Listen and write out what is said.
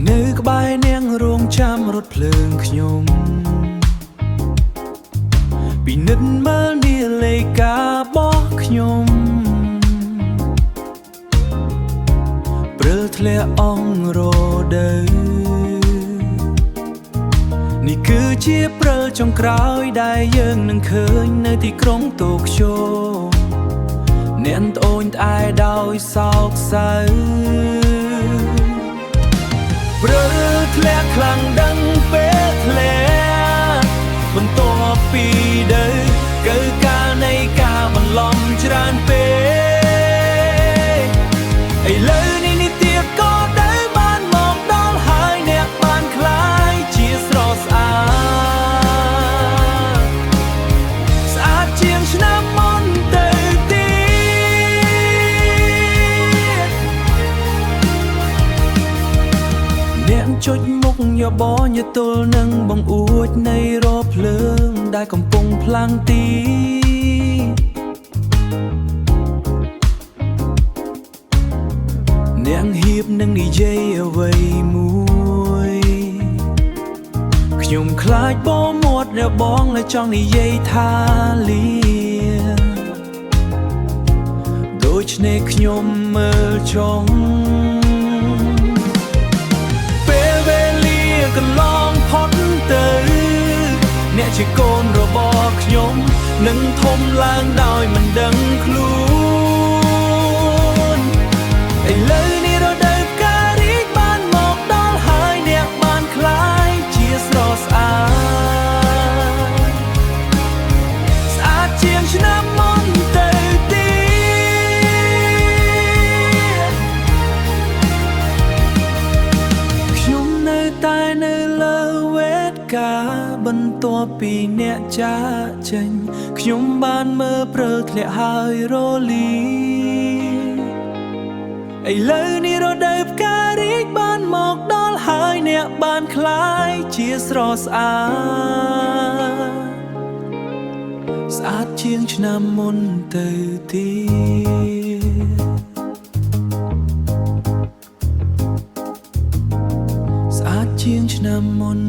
នៅក្បែរនាងរងចាំរថភ្លើងខ្ញុំពិនិត្យមើលនាឡិការបស់ខ្ញុំព្រិលធ្លាក់អងរដូវនេះគឺជាព្រិលចុងក្រោយដែលយើងនឹងឃើញនៅទីក្រុងតូក្យូអ្នកត្អូញត្អែដោយសោកសៅព្រិលធ្លាក់ខ្លាំងដឹងពេលធ្លាក់បន្ទាប់ពីដើកើកាលនៃការបន្លំច្រើនពេកឥឡូវនេះទៀតក៏ដើបានមកដល់ហើយអ្នកបានคล้ายជាស្រស់ស្អាតស្អាតជាងឆ្នាំមុនទៅទៀតអ្នកចុចមុខយោបញទល់នឹងបង្អួចនៃរថភ្លើងដែលកំពុងផ្លាំងទីអ្នកហៀបនឹងនិយាយអ្វីមួយខ្ញុំខ្លាចបមាត់របងและចង់និយាយថាលាដូច្នេះខ្ញុំមើលចង់ពេលវេលាកន្លងផុតទៅអ្នកជាកូនរបស់ខ្ញុំនឹងធំឡើងដោយមិនដឹងខ្លួនឥឡូវនេះរដូវផ្ការីកបានមកដល់ហើយអ្នកបានคล้ายជាស្រស់ស្អាតស្អាតជាងឆ្នាំមុនទៅទៀតខ្ញុំនៅតែនៅលើវេទិកាបន្ទាប់ពីអ្នកចាកចេញខ្ញុំបានមើលព្រិលធ្លាក់ហើយរលីឥឡូវនេះរដូវផ្ការីកបានមកដល់ហើយអ្នកបានคล้ายជាស្រស់ស្អាតស្អាតជាងឆ្នាំមុនទៅទៀតស្អាតជាងឆ្នាំមុន